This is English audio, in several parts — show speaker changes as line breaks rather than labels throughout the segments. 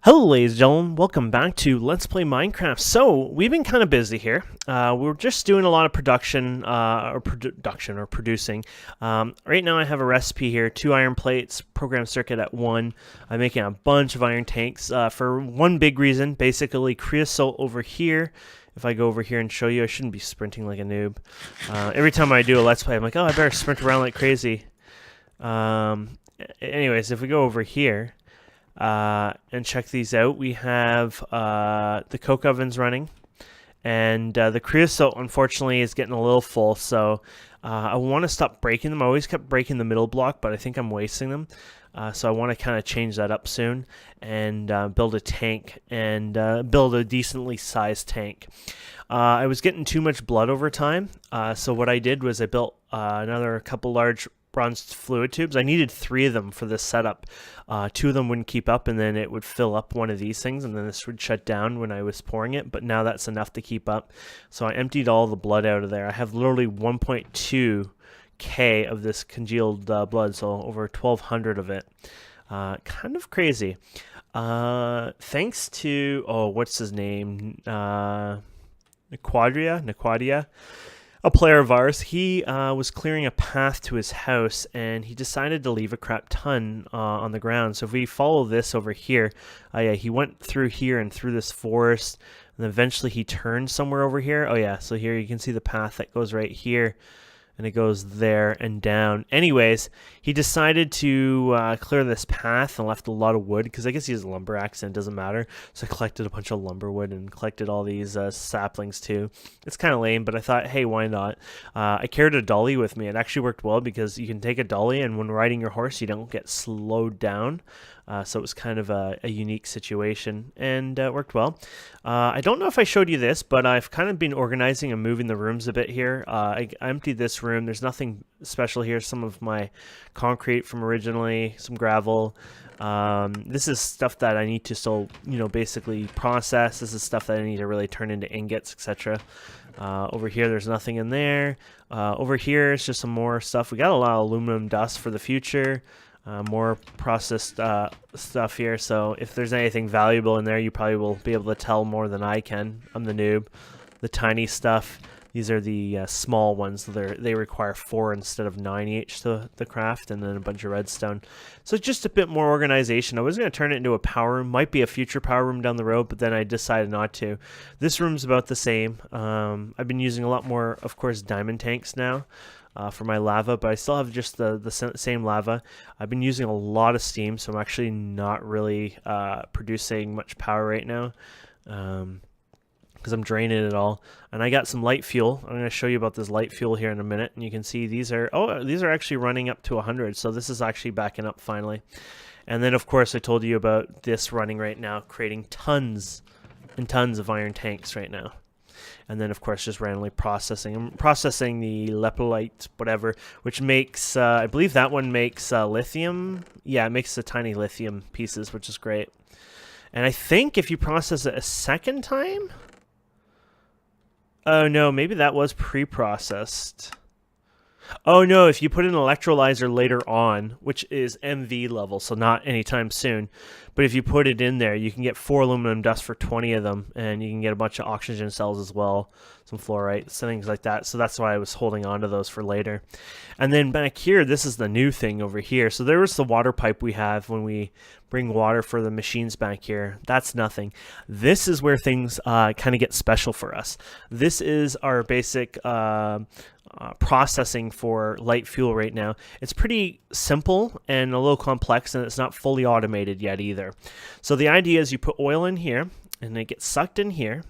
Hello ladies and gentlemen, welcome back to Let's Play Minecraft. So, we've been kind of busy here. We're just doing a lot of production, or producing. Right now I have a recipe here, 2 iron plates, program circuit at 1. I'm making a bunch of iron tanks for one big reason, basically creosote over here. If I go over here and show you, I shouldn't be sprinting like a noob. Every time I do a Let's Play, I'm like, oh, I better sprint around like crazy. Anyways, if we go over here, and check these out. We have the coke ovens running, and the creosote unfortunately is getting a little full, so I want to stop breaking them. I always kept breaking the middle block, but I think I'm wasting them, so I want to kind of change that up soon and build a tank and build a decently sized tank. I was getting too much blood over time, so what I did was I built another couple large bronze fluid tubes. I needed 3 of them for this setup. 2 of them wouldn't keep up, and then it would fill up one of these things, and then this would shut down when I was pouring it, but now that's enough to keep up. So I emptied all the blood out of there. I have literally 1.2k of this congealed blood, so over 1,200 of it. Kind of crazy. Thanks to, what's his name? Naquadia, a player of ours. He was clearing a path to his house, and he decided to leave a crap ton on the ground. So if we follow this over here, he went through here and through this forest, and then eventually he turned somewhere over here. Oh yeah, so here you can see the path that goes right here, and it goes there and down. Anyways, he decided to clear this path and left a lot of wood, because I guess he has a lumber axe and it doesn't matter. So I collected a bunch of lumber wood and collected all these saplings too. It's kind of lame, but I thought, hey, why not? I carried a dolly with me. It actually worked well, because you can take a dolly, and when riding your horse, you don't get slowed down. So it was kind of a unique situation, and it worked well. I don't know if I showed you this, but I've kind of been organizing and moving the rooms a bit here. I emptied this room. There's nothing special here. Some of my concrete from originally, some gravel. This is stuff that I need to still, basically process. This is stuff that I need to really turn into ingots, etc. Over here, there's nothing in there. Over here, it's just some more stuff. We got a lot of aluminum dust for the future. More processed stuff here, so if there's anything valuable in there, you probably will be able to tell more than I can. I'm the noob. The tiny stuff, these are the small ones. They require 4 instead of 9 each to craft, and then a bunch of redstone. So just a bit more organization. I was going to turn it into a power room. Might be a future power room down the road, but then I decided not to. This room's about the same. I've been using a lot more, of course, diamond tanks now. For my lava, but I still have just the same lava. I've been using a lot of steam, so I'm actually not really producing much power right now, because I'm draining it all. And I got some light fuel. I'm going to show you about this light fuel here in a minute, and you can see these are actually running up to 100, so this is actually backing up finally. And then of course I told you about this running right now, creating tons and tons of iron tanks right now. And then, of course, just randomly processing. I'm processing the lepidolite, whatever, which makes, I believe that one makes lithium. Yeah, it makes the tiny lithium pieces, which is great. And I think if you process it a second time... Oh, no, maybe that was pre-processed. Oh, no, if you put an electrolyzer later on, which is MV level, so not anytime soon, but if you put it in there, you can get 4 aluminum dust for 20 of them, and you can get a bunch of oxygen cells as well, some fluorite, some things like that. So that's why I was holding on to those for later. And then back here, this is the new thing over here. So there was the water pipe we have when we bring water for the machines back here. That's nothing. This is where things kind of get special for us. This is our basic... processing for light fuel right now. It's pretty simple and a little complex, and it's not fully automated yet either. So the idea is you put oil in here, and it gets sucked in here,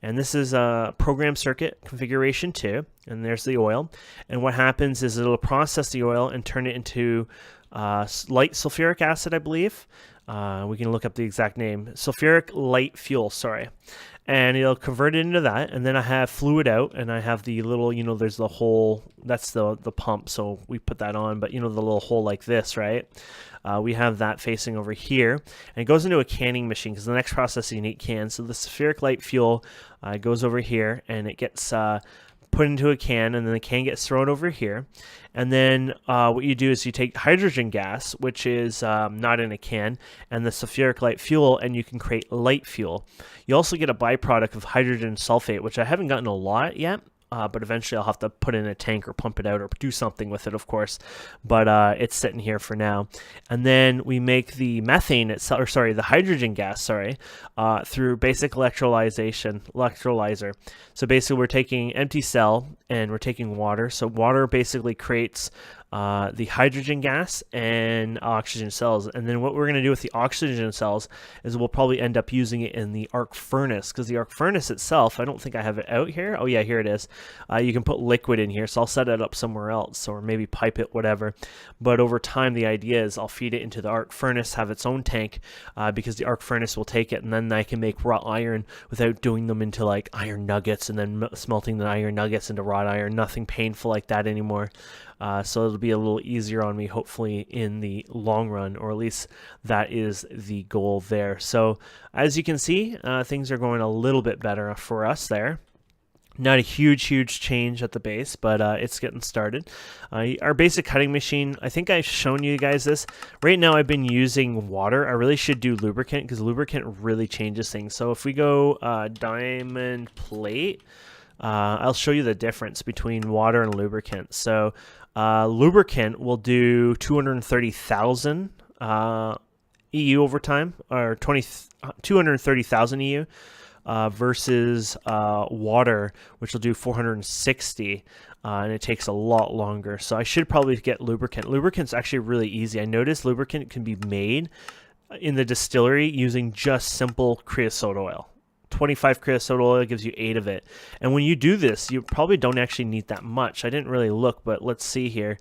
and this is a program circuit configuration 2, and there's the oil. And what happens is it'll process the oil and turn it into light sulfuric acid, I believe. We can look up the exact name. Sulfuric light fuel, sorry. And it'll convert it into that, and then I have fluid out, and I have the little, there's the hole, that's the pump, so we put that on, but the little hole like this, right? We have that facing over here, and it goes into a canning machine, because the next process you need cans. So the sulfuric light fuel goes over here, and it gets put into a can, and then the can gets thrown over here. And then what you do is you take hydrogen gas, which is not in a can, and the sulfuric light fuel, and you can create light fuel. You also get a byproduct of hydrogen sulfate, which I haven't gotten a lot yet. But eventually I'll have to put in a tank or pump it out or do something with it, of course. But it's sitting here for now. And then we make the methane itself, or sorry, the hydrogen gas, through basic electrolyzer. So basically we're taking empty cell and we're taking water. So water basically creates the hydrogen gas and oxygen cells. And then what we're going to do with the oxygen cells is we'll probably end up using it in the arc furnace, because the arc furnace itself, I don't think I have it out here. Oh yeah, here it is. You can put liquid in here, so I'll set it up somewhere else or maybe pipe it, whatever. But over time, the idea is I'll feed it into the arc furnace, have its own tank, because the arc furnace will take it, and then I can make wrought iron without doing them into like iron nuggets and then smelting the iron nuggets into wrought iron. Nothing painful like that anymore. So it'll be a little easier on me, hopefully, in the long run, or at least that is the goal there. So as you can see, things are going a little bit better for us there. Not a huge change at the base, but it's getting started. Our basic cutting machine, I think I've shown you guys this. Right now I've been using water. I really should do lubricant, because lubricant really changes things. So if we go diamond plate, I'll show you the difference between water and lubricant. So lubricant will do 230,000 EU over time, or 230,000 EU, versus water, which will do 460, and it takes a lot longer. So I should probably get lubricant. Lubricant's actually really easy. I noticed lubricant can be made in the distillery using just simple creosote oil. 25 creosote oil gives you 8 of it. And when you do this, you probably don't actually need that much. I didn't really look, but let's see here.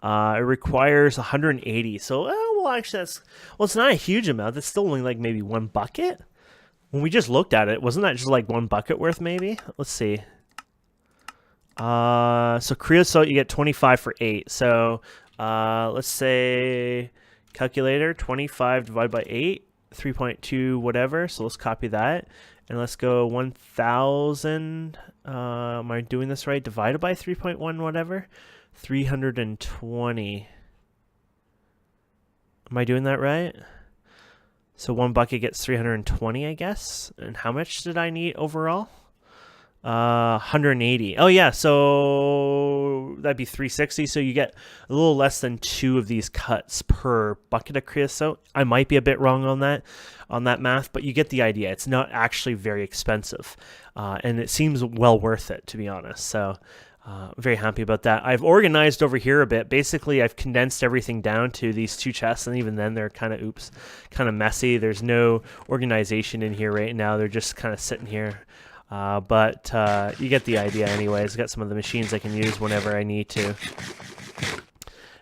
It requires 180. So, well, actually, it's not a huge amount. That's still only like maybe 1 bucket. When we just looked at it, wasn't that just like 1 bucket worth maybe? Let's see. So creosote, you get 25 for 8. So let's say calculator, 25 divided by 8, 3.2 whatever. So let's copy that. And let's go 1,000. Am I doing this right? Divided by 3.1 whatever. 320. Am I doing that right? So 1 bucket gets 320, I guess. And how much did I need overall? 180. Oh yeah, so that'd be 360. So you get a little less than 2 of these cuts per bucket of creosote. I might be a bit wrong on that math, but you get the idea. It's not actually very expensive, and it seems well worth it, to be honest. So very happy about that. I've organized over here a bit. Basically, I've condensed everything down to these 2 chests, and even then they're kind of messy. There's no organization in here right now. They're just kind of sitting here. But you get the idea anyways. I've got some of the machines I can use whenever I need to.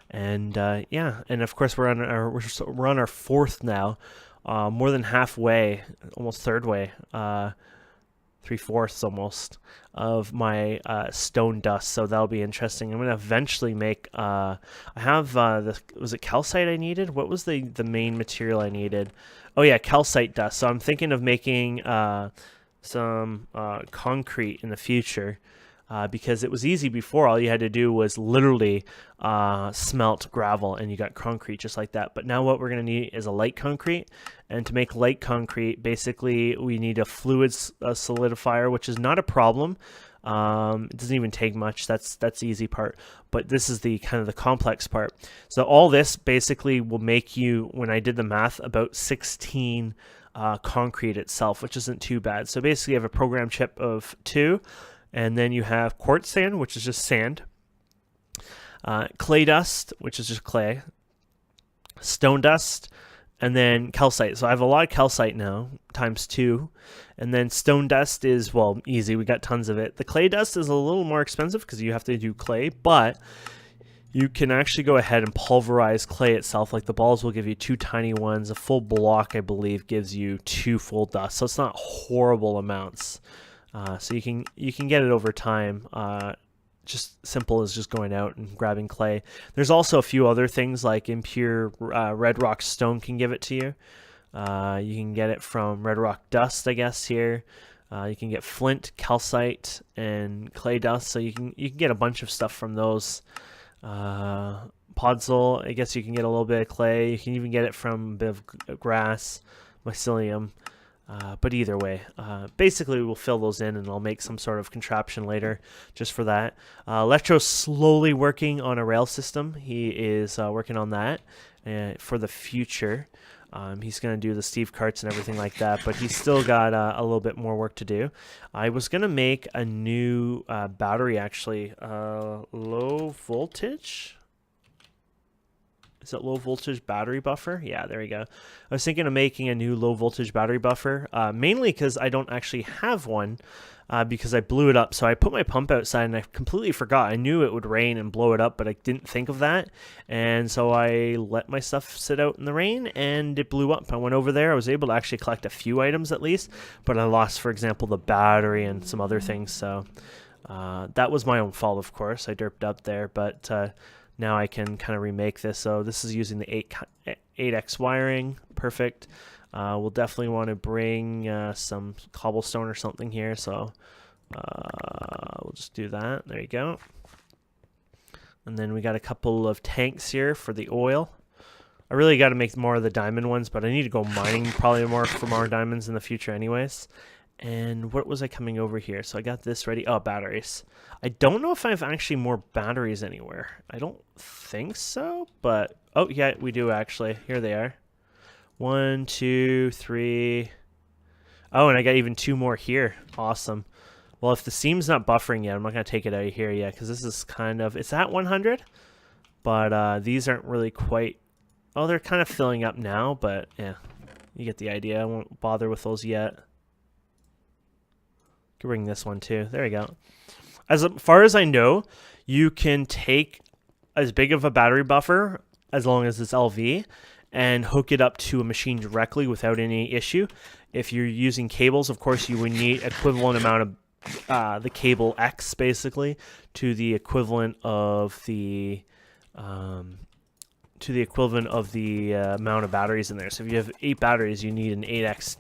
And yeah, and of course we're on our 4th now, more than halfway, almost 3rd way, 3/4 almost of my stone dust. So that'll be interesting. I'm gonna eventually make. I have was it calcite I needed? What was the main material I needed? Oh yeah, calcite dust. So I'm thinking of making some concrete in the future, because it was easy before. All you had to do was literally smelt gravel and you got concrete just like that. But now what we're going to need is a light concrete, and to make light concrete, basically we need a fluid solidifier, which is not a problem. It doesn't even take much. That's the easy part, but this is the kind of the complex part. So all this basically will make you, when I did the math, about 16 concrete itself, which isn't too bad. So basically you have a program chip of 2, and then you have quartz sand, which is just sand, clay dust, which is just clay, stone dust, and then calcite. So I have a lot of calcite now, times 2. And then stone dust is, well, easy. We got tons of it. The clay dust is a little more expensive because you have to do clay, but you can actually go ahead and pulverize clay itself. Like the balls will give you 2 tiny ones. A full block, I believe, gives you 2 full dust. So it's not horrible amounts. So you can get it over time. Just simple as just going out and grabbing clay. There's also a few other things like impure red rock stone can give it to you. You can get it from red rock dust, I guess, here. You can get flint, calcite, and clay dust. So you can get a bunch of stuff from those. Podzol, I guess you can get a little bit of clay. You can even get it from a bit of grass, mycelium. But either way, basically we'll fill those in and I'll make some sort of contraption later just for that. Letro's slowly working on a rail system. He is working on that for the future. He's going to do the Steve carts and everything like that, but he's still got a little bit more work to do. I was going to make a new battery, actually. Low voltage? Is it low voltage battery buffer? Yeah, there we go. I was thinking of making a new low voltage battery buffer, mainly because I don't actually have one because I blew it up. So I put my pump outside and I completely forgot. I knew it would rain and blow it up, but I didn't think of that. And so I let my stuff sit out in the rain and it blew up. I went over there. I was able to actually collect a few items at least, but I lost, for example, the battery and some other things. So that was my own fault, of course. I derped up there, but now I can kind of remake this. So this is using the 8X wiring. Perfect. We'll definitely want to bring some cobblestone or something here. So we'll just do that. There you go. And then we got a couple of tanks here for the oil. I really got to make more of the diamond ones, but I need to go mining probably more for more diamonds in the future anyways. And what was I coming over here? So I got this ready. Oh, batteries. I don't know if I have actually more batteries anywhere. I don't think so, but... Oh, yeah, we do actually. Here they are. 1, 2, 3... Oh, and I got even 2 more here. Awesome. Well, if the seam's not buffering yet, I'm not going to take it out of here yet, because this is kind of... It's at 100, but these aren't really quite... Oh, they're kind of filling up now, but yeah, you get the idea. I won't bother with those yet. Can bring this one too. There we go. As far as I know, you can take as big of a battery buffer as long as it's LV and hook it up to a machine directly without any issue. If you're using cables, of course, you would need equivalent amount of the cable X basically to the equivalent of the amount of batteries in there. So if you have 8 batteries, you need an 8X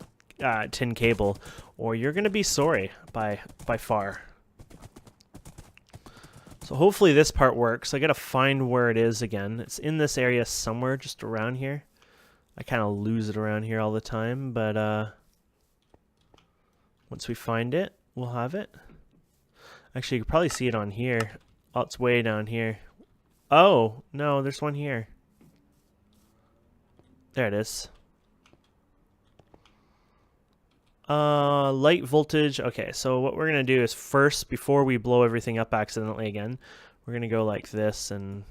tin cable, or you're gonna be sorry by far. So hopefully this part works. I gotta find where it is again. It's in this area somewhere, just around here. I kind of lose it around here all the time, but once we find it, we'll have it. Actually, you can probably see it on here. Oh, it's way down here. Oh no, there's one here. There it is. Light voltage. Okay, so what we're gonna do is first, before we blow everything up accidentally again, we're gonna go like this, and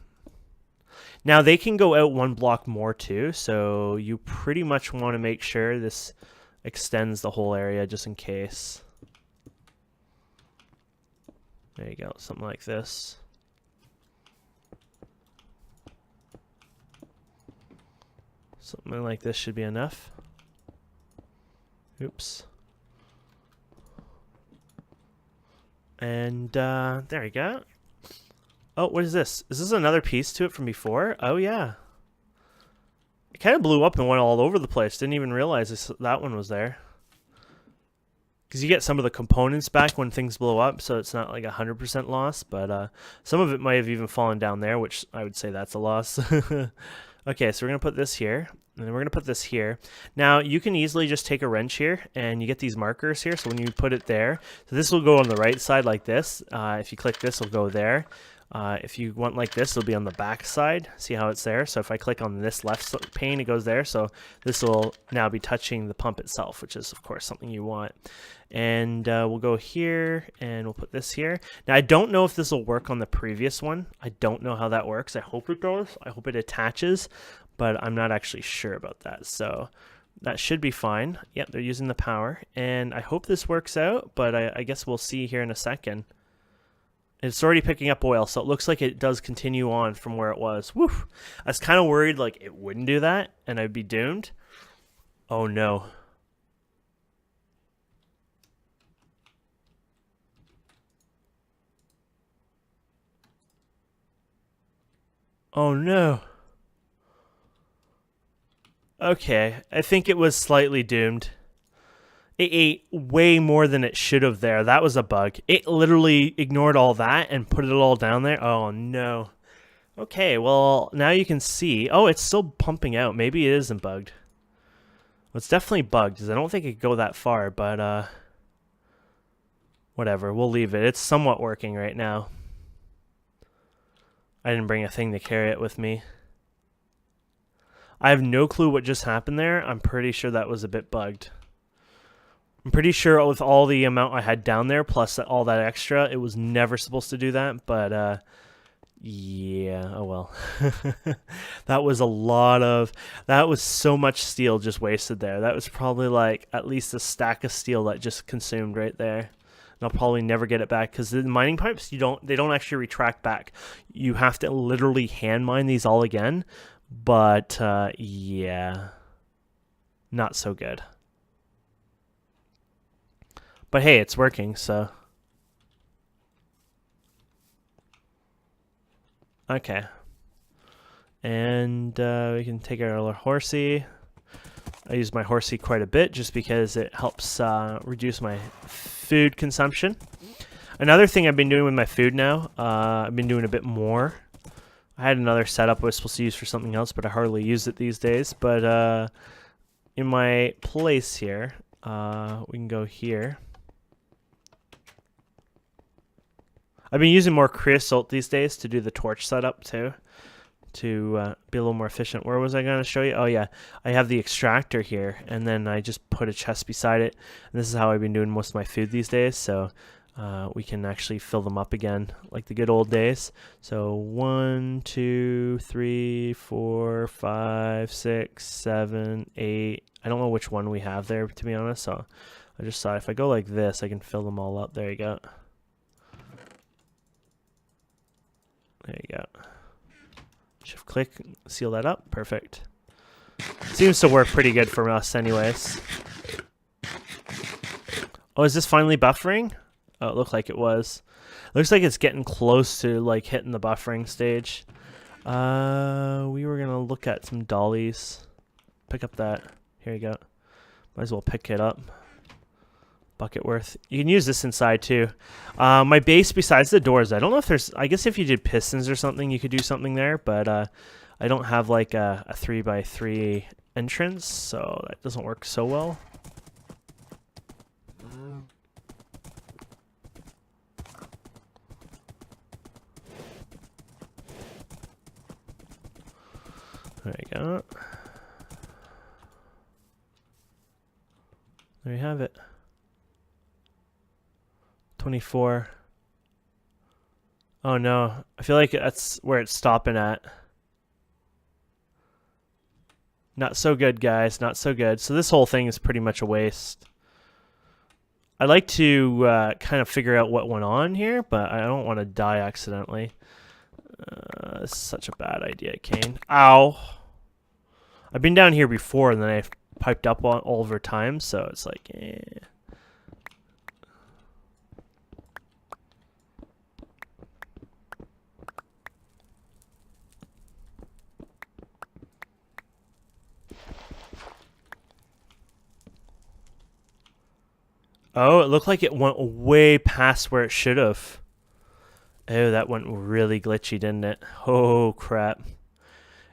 now they can go out 1 block more too, so you pretty much want to make sure this extends the whole area just in case. There you go, something like this. Something like this should be enough. Oops. And there we go. Oh, what is this? Is this another piece to it from before? Oh, yeah. It kind of blew up and went all over the place. Didn't even realize that one was there. Because you get some of the components back when things blow up, so it's not like 100% loss. But some of it might have even fallen down there, which I would say that's a loss. Okay, so we're going to put this here. And then we're going to put this here. Now, you can easily just take a wrench here, and you get these markers here. So when you put it there, so this will go on the right side like this. If you click this, it'll go there. If you want like this, it'll be on the back side. See how it's there? So if I click on this left pane, it goes there. So this will now be touching the pump itself, which is, of course, something you want. And we'll go here, and we'll put this here. Now, I don't know if this will work on the previous one. I don't know how that works. I hope it does. I hope it attaches, but I'm not actually sure about that. So that should be fine. Yep, they're using the power. And I hope this works out, but I guess we'll see here in a second. It's already picking up oil, so it looks like it does continue on from where it was. Woo! I was kind of worried like it wouldn't do that, and I'd be doomed. Oh no. Oh no. Okay, I think it was slightly doomed. It ate way more than it should have there. That was a bug. It literally ignored all that and put it all down there. Oh, no. Okay, well, now you can see. Oh, it's still pumping out. Maybe it isn't bugged. Well, it's definitely bugged, because I don't think it could go that far, but whatever. We'll leave it. It's somewhat working right now. I didn't bring a thing to carry it with me. I have no clue what just happened there. I'm pretty sure that was a bit bugged. I'm pretty sure with all the amount I had down there, plus all that extra, it was never supposed to do that, but yeah, oh well. That was that was so much steel just wasted there. That was probably like at least a stack of steel that just consumed right there. And I'll probably never get it back, because the mining pipes, they don't actually retract back. You have to literally hand mine these all again, but yeah, not so good. But hey, it's working, so. Okay. And we can take our horsey. I use my horsey quite a bit just because it helps reduce my food consumption. Another thing I've been doing with my food now, I've been doing a bit more. I had another setup I was supposed to use for something else, but I hardly use it these days. But in my place here, we can go here. I've been using more creosote these days to do the torch setup too, to be a little more efficient. Where was I going to show you? Oh yeah, I have the extractor here, and then I just put a chest beside it. And this is how I've been doing most of my food these days, so we can actually fill them up again like the good old days. So 1, 2, 3, 4, 5, 6, 7, 8. I don't know which one we have there, to be honest, so I just thought if I go like this, I can fill them all up. There you go. There you go. Shift click, seal that up. Perfect. Seems to work pretty good for us anyways. Oh, is this finally buffering? Oh, it looked like it was. Looks like it's getting close to like hitting the buffering stage. We were gonna look at some dollies. Pick up that. Here you go. Might as well pick it up. Bucket worth. You can use this inside too. My base, besides the doors, I don't know if there's, I guess if you did pistons or something, you could do something there, but I don't have like a 3x3 entrance, so that doesn't work so well. There you go. There you have it. 24. Oh no, I feel like that's where it's stopping at. Not so good, guys, not so good. So this whole thing is pretty much a waste. I'd like to kind of figure out what went on here, but I don't want to die accidentally. This is such a bad idea, Kane. Ow! I've been down here before and then I've piped up all over time, so it's like, eh. Oh, it looked like it went way past where it should have. Oh, that went really glitchy, didn't it? Oh, crap.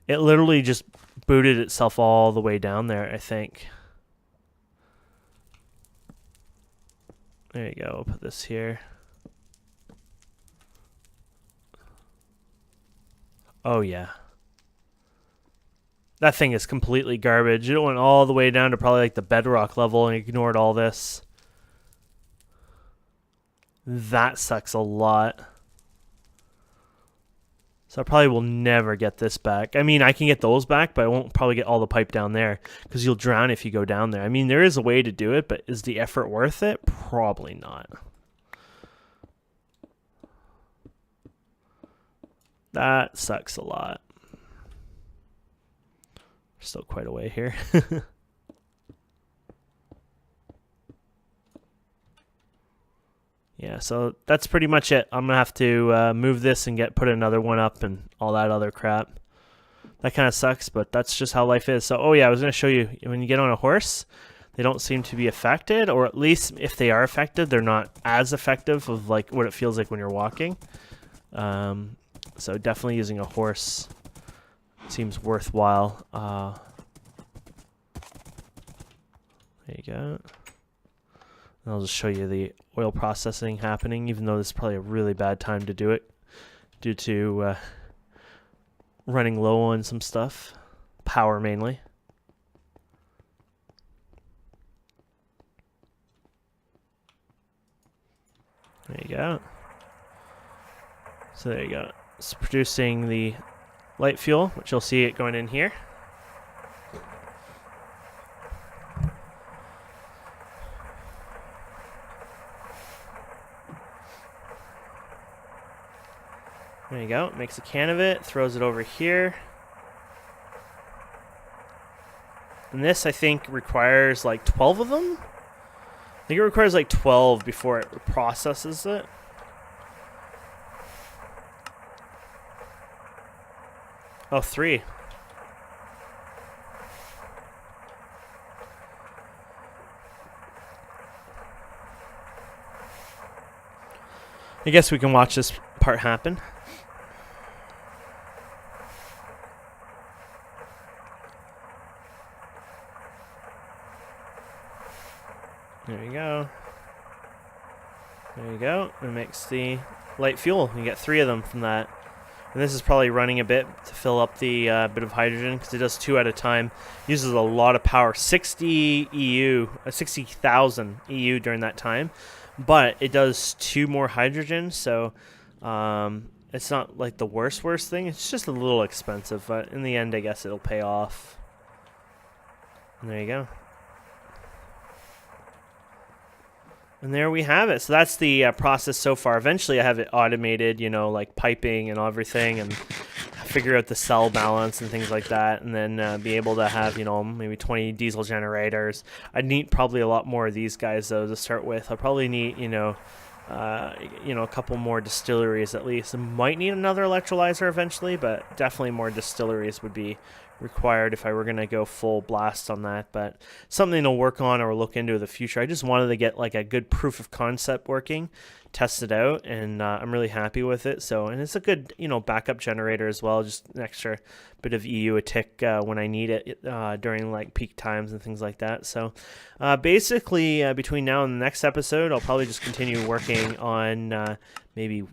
It literally just booted itself all the way down there, I think. There you go. I'll put this here. Oh, yeah. That thing is completely garbage. It went all the way down to probably like the bedrock level and ignored all this. That sucks a lot. So I probably will never get this back. I mean, I can get those back, but I won't probably get all the pipe down there because you'll drown if you go down there. I mean, there is a way to do it, but is the effort worth it? Probably not. That sucks a lot. Still quite a way here. Yeah, so that's pretty much it. I'm going to have to move this and put another one up and all that other crap. That kind of sucks, but that's just how life is. So, oh yeah, I was going to show you, when you get on a horse, they don't seem to be affected, or at least if they are affected, they're not as effective of like what it feels like when you're walking. So definitely using a horse seems worthwhile. There you go. And I'll just show you the oil processing happening, even though this is probably a really bad time to do it due to running low on some stuff. Power mainly. There you go. So there you go. It's producing the light fuel, which you'll see it going in here. There you go. Makes a can of it, throws it over here. And this, I think, requires like 12 of them. I think it requires like 12 before it processes it. Oh, 3. I guess we can watch this part happen. There you go. There you go. It makes the light fuel. You get 3 of them from that. And this is probably running a bit to fill up the bit of hydrogen, because it does 2 at a time. Uses a lot of power, 60 EU, 60,000 EU during that time. But it does 2 more hydrogen, so it's not like the worst thing. It's just a little expensive, but in the end, I guess it'll pay off. And there you go. And there we have it. So that's the process so far. Eventually I have it automated, you know, like piping and everything, and figure out the cell balance and things like that, and then be able to have, you know, maybe 20 diesel generators. I'd need probably a lot more of these guys, though, to start with. I'll probably need, you know, a couple more distilleries at least. I might need another electrolyzer eventually, but definitely more distilleries would be required if I were going to go full blast on that. But something to work on or look into in the future. I just wanted to get like a good proof of concept working, test it out, and I'm really happy with it. So, and it's a good, you know, backup generator as well, just an extra bit of EU a tick when I need it during like peak times and things like that. So basically between now and the next episode, I'll probably just continue working on maybe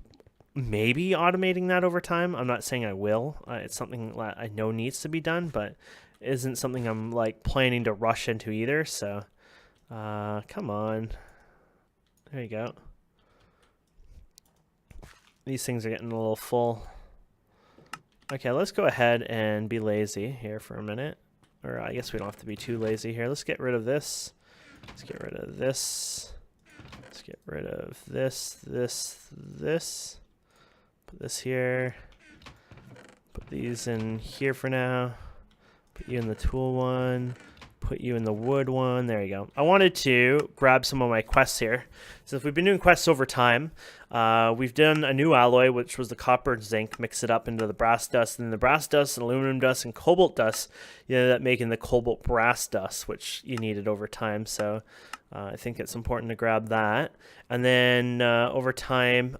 automating that over time. I'm not saying I will. It's something that I know needs to be done, but isn't something I'm like planning to rush into either. So come on. There you go. These things are getting a little full. Okay, let's go ahead and be lazy here for a minute. Or I guess we don't have to be too lazy here. Let's get rid of this. Let's get rid of this. Let's get rid of this. Put this here. Put these in here for now. Put you in the tool one. Put you in the wood one. There you go. I wanted to grab some of my quests here. So if we've been doing quests over time, we've done a new alloy, which was the copper and zinc, mix it up into the brass dust, and the brass dust, and aluminum dust, and cobalt dust. You ended up making the cobalt brass dust, which you needed over time. So I think it's important to grab that. And then over time,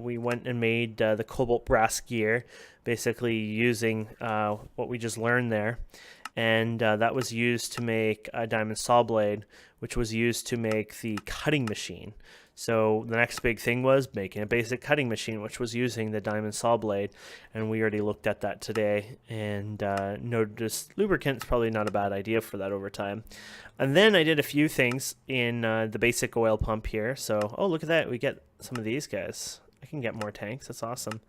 we went and made the cobalt brass gear, basically using what we just learned there. And that was used to make a diamond saw blade, which was used to make the cutting machine. So the next big thing was making a basic cutting machine, which was using the diamond saw blade, and we already looked at that today and noticed lubricant's probably not a bad idea for that over time. And then I did a few things in the basic oil pump here. So, oh, look at that. We get some of these guys. I can get more tanks. That's awesome.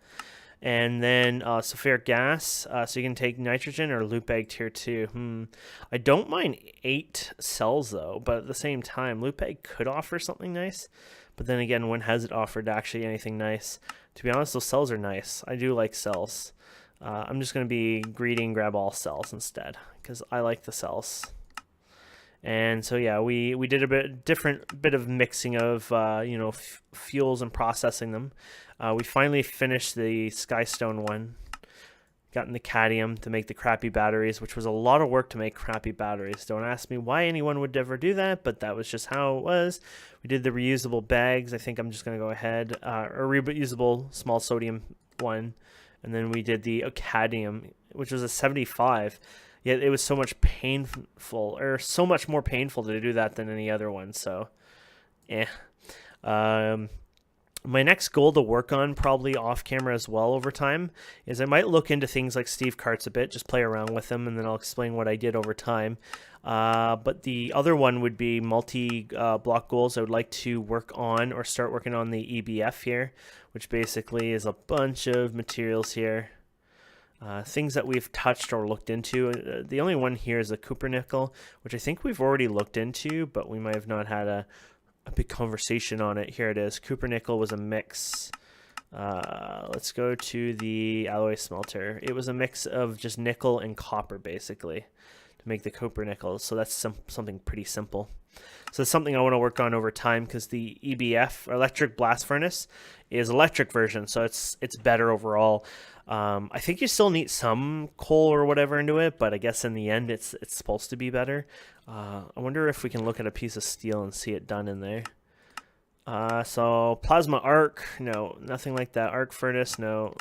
And then sulfuric gas, so you can take nitrogen or Lupeg tier 2. I don't mind 8 cells, though, but at the same time, Lupeg could offer something nice. But then again, when has it offered actually anything nice? To be honest, those cells are nice. I do like cells. I'm just going to be greedy and grab all cells instead, because I like the cells. And so yeah, we did a different bit of mixing of fuels and processing them. We finally finished the Skystone one gotten the cadmium to make the crappy batteries, which was a lot of work to make crappy batteries. Don't ask me why anyone would ever do that, but that was just how it was. We did the reusable bags. I think I'm just going to go ahead, or reusable small sodium one. And then we did the cadmium, which was a 75. Yet it was so much painful, or so much more painful to do that than any other one. So, my next goal to work on, probably off camera as well over time, is I might look into things like Steve Karts a bit, just play around with them, and then I'll explain what I did over time. But the other one would be multi-block goals. I would like to work on, or start working on, the EBF here, which basically is a bunch of materials here. Things that we've touched or looked into. The only one here is the cupronickel, which I think we've already looked into, but we might have not had a big conversation on it. Here it is. Cupronickel was a mix. Let's go to the alloy smelter. It was a mix of just nickel and copper, basically, to make the cupronickel. So that's something pretty simple. So it's something I want to work on over time, because the EBF, electric blast furnace, is electric version, so it's better overall. I think you still need some coal or whatever into it, but I guess in the end it's supposed to be better. I wonder if we can look at a piece of steel and see it done in there. So plasma arc, no, nothing like that. Arc furnace, no.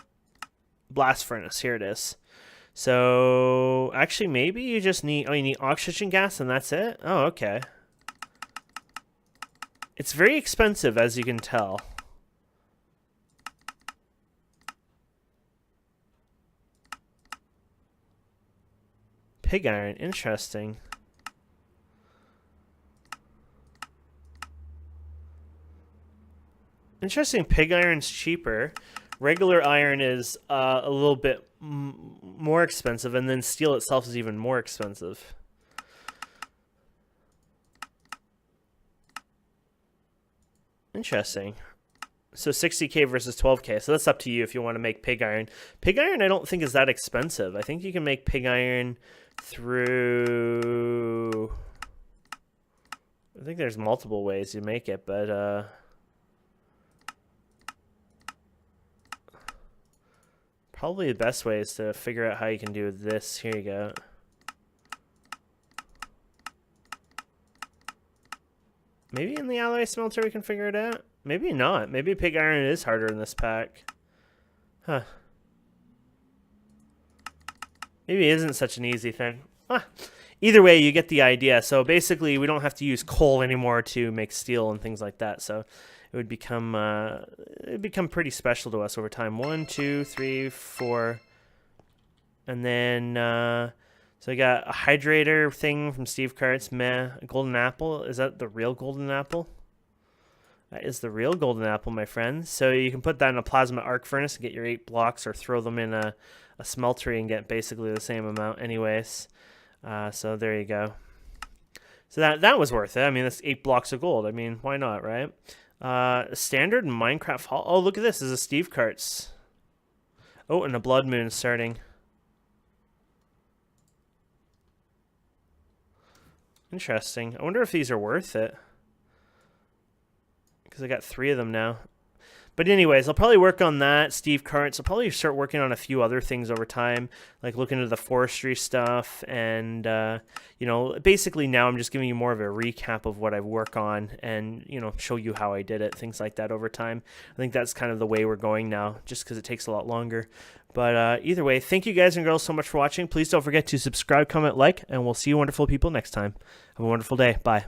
Blast furnace, here it is. So actually maybe you just need, you need oxygen gas and that's it? Oh, okay. It's very expensive, as you can tell. Pig iron, interesting. Interesting, pig iron's cheaper. Regular iron is a little bit more expensive, and then steel itself is even more expensive. Interesting. So 60K versus 12K. So that's up to you if you want to make pig iron. Pig iron I don't think is that expensive. I think you can make pig iron through... I think there's multiple ways you make it, but... probably the best way is to figure out how you can do this. Here you go. Maybe in the alloy smelter we can figure it out. Maybe not. Maybe pig iron is harder in this pack. Huh. Maybe it isn't such an easy thing. Ah. Either way, you get the idea. So basically, we don't have to use coal anymore to make steel and things like that. So it would become pretty special to us over time. 1, 2, 3, 4, and then so I got a hydrator thing from Steve Karts. Meh. A golden apple. Is that the real golden apple? That is the real golden apple, my friends. So you can put that in a plasma arc furnace and get your 8 blocks, or throw them in a smeltery and get basically the same amount anyways. So there you go. So that was worth it. I mean, that's 8 blocks of gold. I mean, why not, right? Standard Minecraft Hall. Oh, look at this. This is a Steve Karts. Oh, and a blood moon starting. Interesting. I wonder if these are worth it, because I got 3 of them now. But anyways, I'll probably work on that, Steve Karts. I'll probably start working on a few other things over time, like looking into the forestry stuff. And, you know, basically now I'm just giving you more of a recap of what I work on and, you know, show you how I did it, things like that over time. I think that's kind of the way we're going now, just because it takes a lot longer. But either way, thank you guys and girls so much for watching. Please don't forget to subscribe, comment, like, and we'll see you wonderful people next time. Have a wonderful day. Bye.